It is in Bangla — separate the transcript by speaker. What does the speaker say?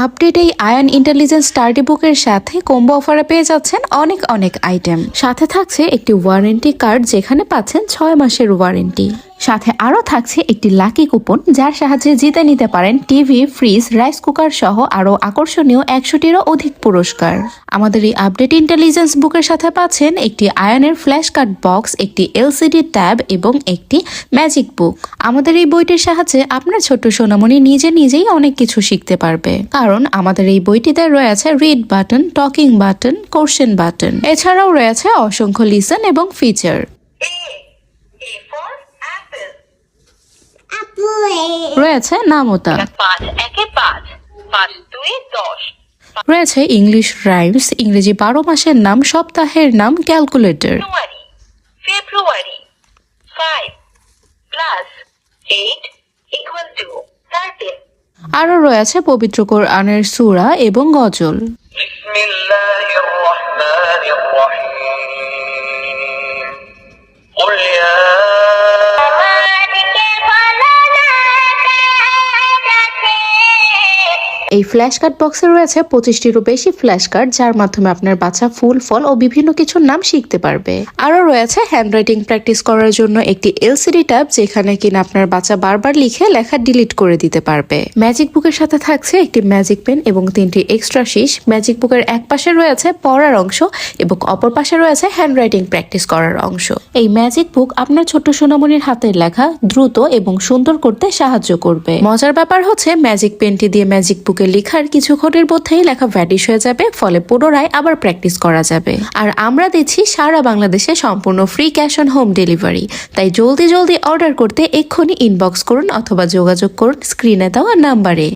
Speaker 1: আপডেট এই আয়ন ইন্টেলিজেন্স স্টাডি বুকের সাথে কম্বো অফারে পেয়ে যাচ্ছেন অনেক অনেক আইটেম। সাথে থাকছে একটি ওয়ারেন্টি কার্ড, যেখানে পাচ্ছেন 6 মাসের ওয়ারেন্টি। সাথে আরও থাকছে একটি লাকি কুপন, যার সাহায্যে জিতে নিতে পারেন টিভি, ফ্রিজ, রাইস কুকার সহ আরও আকর্ষণীয় 100টিরও অধিক পুরস্কার। আমাদের এই আপডেট ইন্টেলিজেন্স বুকের সাথে পাচ্ছেন একটি আয়নের ফ্ল্যাশ কার্ড বক্স, একটি এলসিডি ট্যাব এবং একটি ম্যাজিক বুক। আমাদের এই বইটির সাহায্যে আপনার ছোট্ট সোনামণি নিজেই অনেক কিছু শিখতে পারবে, কারণ আমাদের এই বইটিতে রয়েছে read button, talking button, question button, এছাড়াও রয়েছে অসংখ্য লিসন এবং ফিচার। রয়েছে নামতা, রয়েছে ইংলিশ রাইমস, ইংরেজি 12 মাসের নাম, সপ্তাহের নাম, ক্যালকুলেটর।
Speaker 2: ফেব্রুয়ারি 5 + 8 = 13।
Speaker 1: আরও রয়েছে পবিত্র কোরআনের সূরা এবং গজল।
Speaker 2: বিসমিল্লাহির রহমানির রহিম। কুল ইয়া
Speaker 1: এই ফ্ল্যাশ কার্ড বক্সে রয়েছে 25টিরও বেশি ফ্ল্যাশ কার্ড, যার মাধ্যমে আপনার বাচ্চা ফুল, ফল ও বিভিন্ন কিছুর নাম শিখতে পারবে। আরও রয়েছে হ্যান্ডরাইটিং প্র্যাকটিস করার জন্য একটি এলসিডি ট্যাব, যেখানে কিনা আপনার বাচ্চা বারবার লিখে লেখা ডিলিট করে দিতে পারবে। ম্যাজিক বুকের সাথে থাকছে একটি ম্যাজিক পেন এবং 3টি এক্সট্রা শীষ। ম্যাজিক বুকের এক পাশে রয়েছে পড়ার অংশ এবং অপর পাশে রয়েছে হ্যান্ডরাইটিং প্র্যাকটিস করার অংশ। এই ম্যাজিক বুক আপনার ছোট্ট সোনামণির হাতের লেখা দ্রুত এবং সুন্দর করতে সাহায্য করবে। মজার ব্যাপার হচ্ছে, ম্যাজিক পেনটি দিয়ে ম্যাজিক বুকে লেখার কিছুক্ষণের মধ্যেই লেখা ভ্যানিশ হয়ে যাবে, ফলে পুনরায় আবার প্র্যাকটিস করা যাবে। আর আমরা দিচ্ছি সারা বাংলাদেশে সম্পূর্ণ free cash on home delivery. তাই জলদি অর্ডার করতে এক্ষুনি ইনবক্স করুন অথবা যোগাযোগ করুন স্ক্রিনে দেওয়া নাম্বারে।